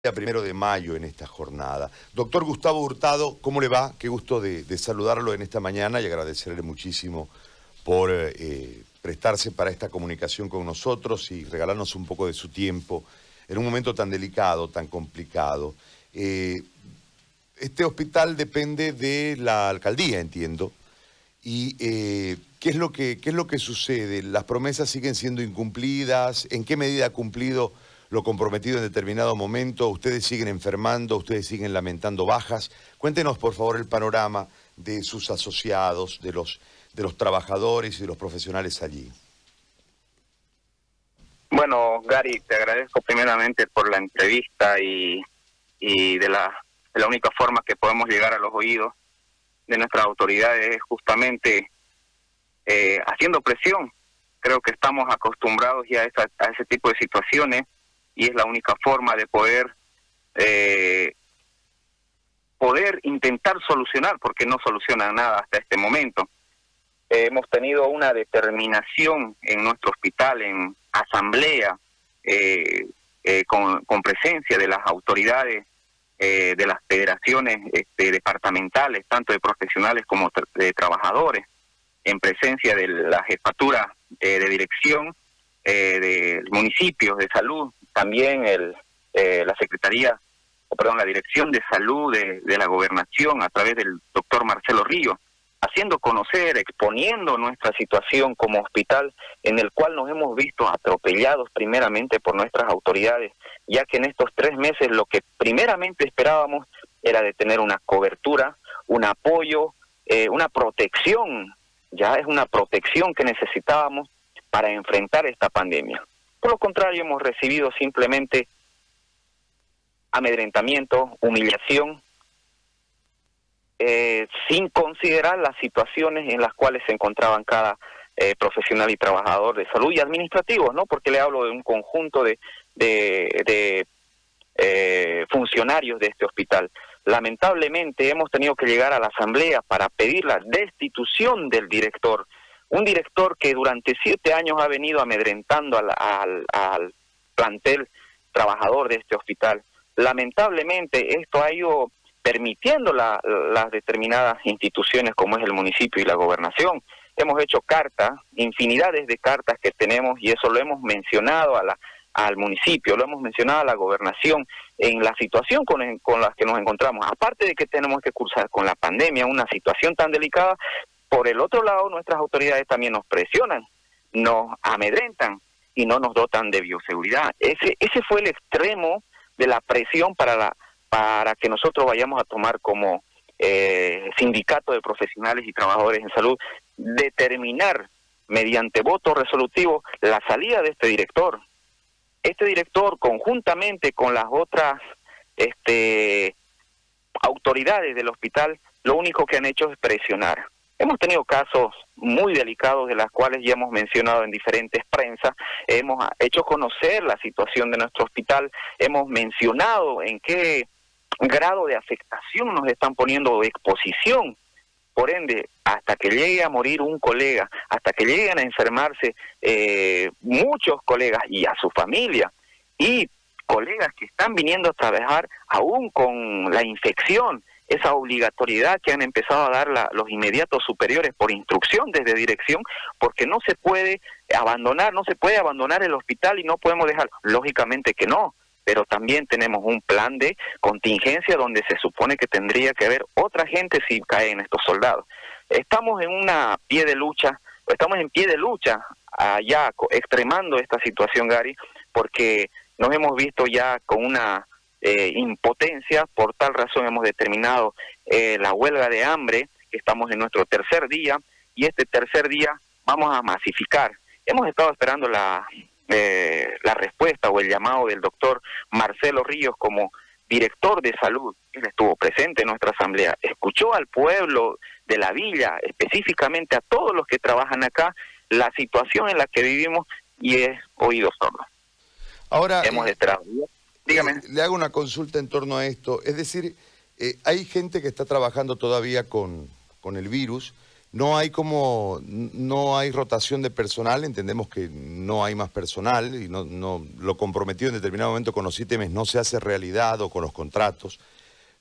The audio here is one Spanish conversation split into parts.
Primero de mayo en esta jornada. Doctor Gustavo Hurtado, ¿cómo le va? Qué gusto de saludarlo en esta mañana y agradecerle muchísimo por prestarse para esta comunicación con nosotros y regalarnos un poco de su tiempo en un momento tan delicado, tan complicado. Este hospital depende de la alcaldía, entiendo. Y ¿qué es lo que sucede? ¿Las promesas siguen siendo incumplidas? ¿En qué medida ha cumplido lo comprometido en determinado momento? ¿Ustedes siguen enfermando? ¿Ustedes siguen lamentando bajas? Cuéntenos, por favor, el panorama de sus asociados, de los trabajadores y de los profesionales allí. Bueno, Gary, te agradezco primeramente por la entrevista y de la única forma que podemos llegar a los oídos de nuestras autoridades es justamente haciendo presión. Creo que estamos acostumbrados ya a ese tipo de situaciones y es la única forma de poder intentar solucionar, porque no soluciona nada hasta este momento. Hemos tenido una determinación en nuestro hospital, en asamblea, con presencia de las autoridades, de las federaciones departamentales, tanto de profesionales como de trabajadores, en presencia de la jefatura de dirección de municipios de salud, también la Secretaría, la Dirección de Salud de la Gobernación a través del doctor Marcelo Ríos, haciendo conocer, exponiendo nuestra situación como hospital en el cual nos hemos visto atropellados primeramente por nuestras autoridades, ya que en estos 3 meses lo que primeramente esperábamos era de tener una cobertura, un apoyo, una protección, ya es una protección que necesitábamos para enfrentar esta pandemia. Por lo contrario, hemos recibido simplemente amedrentamiento, humillación, sin considerar las situaciones en las cuales se encontraban cada profesional y trabajador de salud y administrativos, ¿no? Porque le hablo de un conjunto de funcionarios de este hospital. Lamentablemente hemos tenido que llegar a la asamblea para pedir la destitución del director, un director que durante 7 años ha venido amedrentando al plantel trabajador de este hospital. Lamentablemente esto ha ido permitiendo las determinadas instituciones como es el municipio y la gobernación. Hemos hecho cartas, infinidades de cartas que tenemos, y eso lo hemos mencionado al municipio, lo hemos mencionado a la gobernación, en la situación con la que nos encontramos. Aparte de que tenemos que cursar con la pandemia, una situación tan delicada, por el otro lado nuestras autoridades también nos presionan, nos amedrentan y no nos dotan de bioseguridad. Ese fue el extremo de la presión para que nosotros vayamos a tomar como sindicato de profesionales y trabajadores en salud, determinar mediante voto resolutivo la salida de este director. Este director, conjuntamente con las otras autoridades del hospital, lo único que han hecho es presionar. Hemos tenido casos muy delicados de las cuales ya hemos mencionado en diferentes prensas, hemos hecho conocer la situación de nuestro hospital, hemos mencionado en qué grado de afectación nos están poniendo de exposición. Por ende, hasta que llegue a morir un colega, hasta que lleguen a enfermarse muchos colegas y a su familia, y colegas que están viniendo a trabajar aún con la infección, esa obligatoriedad que han empezado a dar los inmediatos superiores por instrucción desde dirección, porque no se puede abandonar el hospital y no podemos dejar, lógicamente que no, pero también tenemos un plan de contingencia donde se supone que tendría que haber otra gente si caen estos soldados. Estamos en pie de lucha allá extremando esta situación, Gary, porque nos hemos visto ya con una impotencia. Por tal razón hemos determinado la huelga de hambre, que estamos en nuestro 3er día, y este 3er día vamos a masificar. Hemos estado esperando la respuesta o el llamado del doctor Marcelo Ríos como director de salud. Él estuvo presente en nuestra asamblea, escuchó al pueblo de la villa, específicamente a todos los que trabajan acá, la situación en la que vivimos, y es oído sordo. Ahora, hemos esperado. Dígame. Le hago una consulta en torno a esto. Es decir, hay gente que está trabajando todavía con el virus, no hay rotación de personal, entendemos que no hay más personal y lo comprometido en determinado momento con los ítems no se hace realidad, o con los contratos,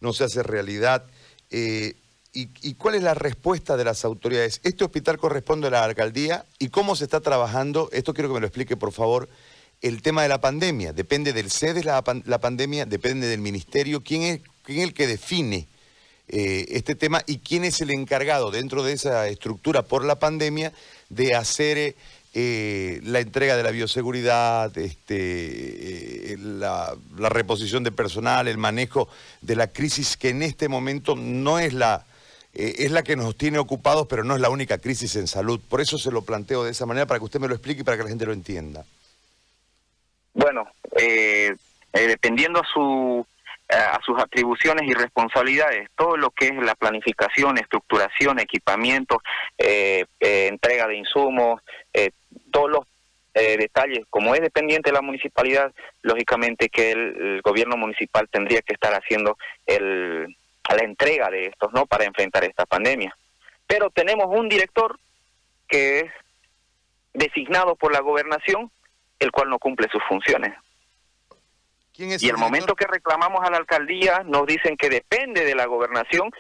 no se hace realidad. ¿Y cuál es la respuesta de las autoridades? ¿Este hospital corresponde a la alcaldía? ¿Y cómo se está trabajando? Esto quiero que me lo explique, por favor. El tema de la pandemia, ¿depende del CEDES la pandemia? ¿Depende del ministerio? ¿Quién es el que define este tema y quién es el encargado dentro de esa estructura por la pandemia de hacer la entrega de la bioseguridad, la reposición de personal, el manejo de la crisis que en este momento no es es la que nos tiene ocupados, pero no es la única crisis en salud? Por eso se lo planteo de esa manera, para que usted me lo explique y para que la gente lo entienda. Bueno, dependiendo a sus atribuciones y responsabilidades, todo lo que es la planificación, estructuración, equipamiento, entrega de insumos, todos los detalles, como es dependiente de la municipalidad, lógicamente que el gobierno municipal tendría que estar haciendo la entrega de estos, ¿no?, para enfrentar esta pandemia. Pero tenemos un director que es designado por la gobernación, el cual no cumple sus funciones. ¿Quién es y el momento que reclamamos a la alcaldía, nos dicen que depende de la gobernación,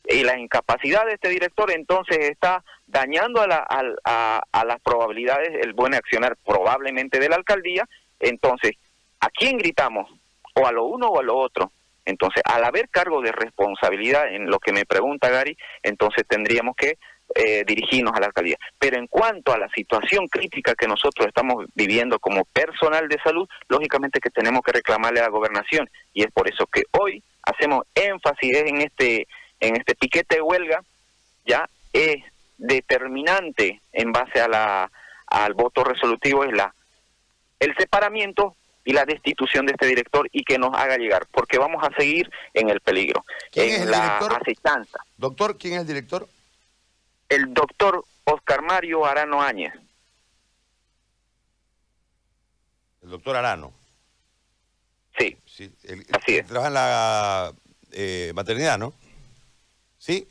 y la incapacidad de este director entonces está dañando a las probabilidades, el buen accionar probablemente de la alcaldía. Entonces, ¿a quién gritamos? ¿O a lo uno o a lo otro? Entonces, al haber cargo de responsabilidad en lo que me pregunta Gary, entonces tendríamos que dirigirnos a la alcaldía. Pero en cuanto a la situación crítica que nosotros estamos viviendo como personal de salud, lógicamente que tenemos que reclamarle a la gobernación, y es por eso que hoy hacemos énfasis en este piquete de huelga. Ya es determinante en base al voto resolutivo, es el separamiento y la destitución de este director, y que nos haga llegar, porque vamos a seguir en el peligro, en la acechanza. Doctor, ¿quién es el director? El doctor Oscar Mario Arano Áñez. El doctor Arano. Sí, Sí, así es. Trabaja en la maternidad, ¿no? ¿Sí?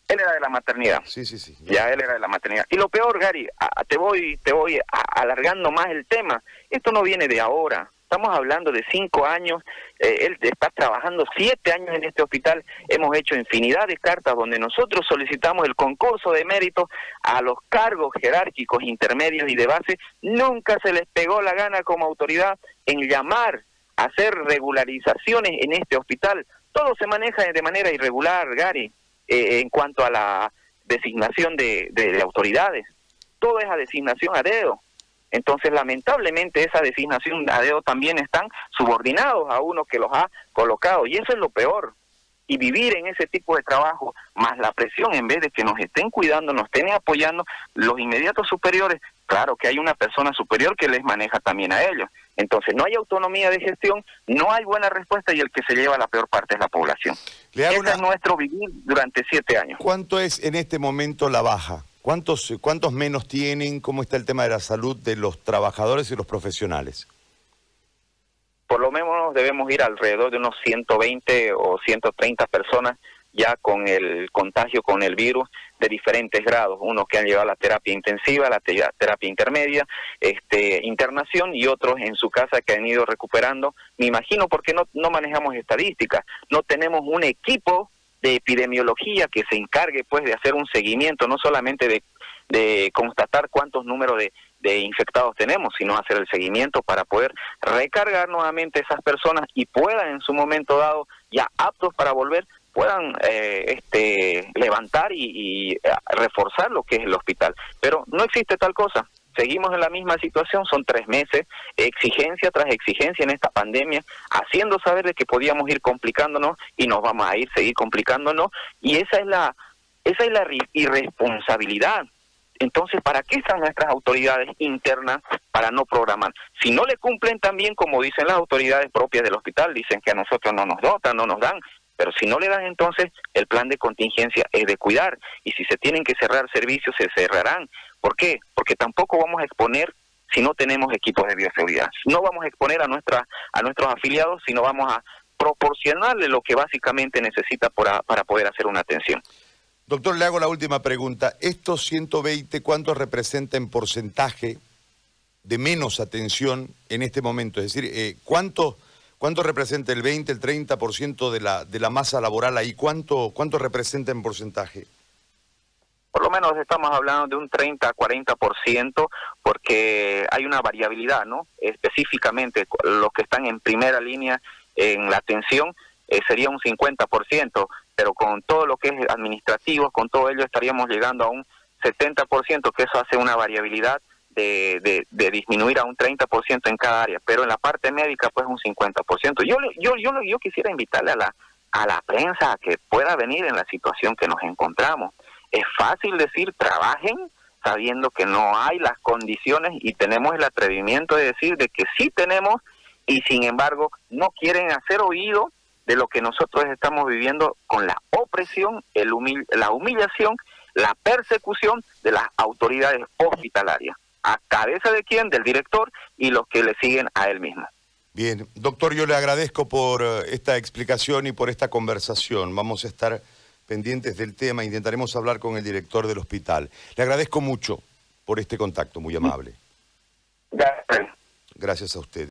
Él era de la maternidad. Sí. Ya él era de la maternidad. Y lo peor, Gary, te voy alargando más el tema. Esto no viene de ahora. Estamos hablando de 5 años. Él está trabajando 7 años en este hospital. Hemos hecho infinidad de cartas donde nosotros solicitamos el concurso de mérito a los cargos jerárquicos intermedios y de base. Nunca se les pegó la gana como autoridad en llamar a hacer regularizaciones en este hospital. Todo se maneja de manera irregular, Gary, en cuanto a la designación de autoridades. Todo es a designación a dedo. Entonces, lamentablemente, esa designación a dedo también están subordinados a uno que los ha colocado, y eso es lo peor. Y vivir en ese tipo de trabajo, más la presión, en vez de que nos estén cuidando, nos estén apoyando, los inmediatos superiores, claro que hay una persona superior que les maneja también a ellos. Entonces, no hay autonomía de gestión, no hay buena respuesta, y el que se lleva la peor parte es la población. Ese es nuestro vivir durante 7 años. ¿Cuánto es en este momento la baja? ¿Cuántos menos tienen? ¿Cómo está el tema de la salud de los trabajadores y los profesionales? Por lo menos debemos ir alrededor de unos 120 o 130 personas ya con el contagio con el virus de diferentes grados, unos que han llevado la terapia intensiva, la terapia intermedia, internación, y otros en su casa que han ido recuperando. Me imagino porque no manejamos estadísticas, no tenemos un equipo de epidemiología que se encargue pues de hacer un seguimiento, no solamente de constatar cuántos números de infectados tenemos, sino hacer el seguimiento para poder recargar nuevamente esas personas y puedan en su momento dado, ya aptos para volver, puedan levantar y reforzar lo que es el hospital. Pero no existe tal cosa. Seguimos en la misma situación, son 3 meses, exigencia tras exigencia en esta pandemia, haciendo saber de que podíamos ir complicándonos y nos vamos a seguir complicándonos, y esa es la irresponsabilidad. Entonces, ¿para qué están nuestras autoridades internas para no programar? Si no le cumplen también, como dicen las autoridades propias del hospital, dicen que a nosotros no nos dotan, no nos dan, pero si no le dan, entonces el plan de contingencia es de cuidar, y si se tienen que cerrar servicios, se cerrarán. ¿Por qué? Porque tampoco vamos a exponer si no tenemos equipos de bioseguridad. No vamos a exponer a nuestros afiliados, sino vamos a proporcionarle lo que básicamente necesita para poder hacer una atención. Doctor, le hago la última pregunta. ¿Estos 120 cuánto representa en porcentaje de menos atención en este momento? Es decir, ¿cuánto representa el 20, el 30% de la masa laboral ahí? ¿Cuánto representa en porcentaje? Por lo menos estamos hablando de un 30 a 40%, porque hay una variabilidad, ¿no? Específicamente, los que están en primera línea en la atención sería un 50%, pero con todo lo que es administrativo, con todo ello estaríamos llegando a un 70%, que eso hace una variabilidad de disminuir a un 30% en cada área, pero en la parte médica pues un 50%. Yo quisiera invitarle a la prensa a que pueda venir en la situación que nos encontramos. Es fácil decir trabajen sabiendo que no hay las condiciones, y tenemos el atrevimiento de decir de que sí tenemos, y sin embargo no quieren hacer oído de lo que nosotros estamos viviendo con la opresión, la humillación, la persecución de las autoridades hospitalarias. ¿A cabeza de quién? Del director y los que le siguen a él mismo. Bien, doctor, yo le agradezco por esta explicación y por esta conversación. Vamos a estar pendientes del tema, intentaremos hablar con el director del hospital. Le agradezco mucho por este contacto, muy amable. Gracias. Gracias a usted.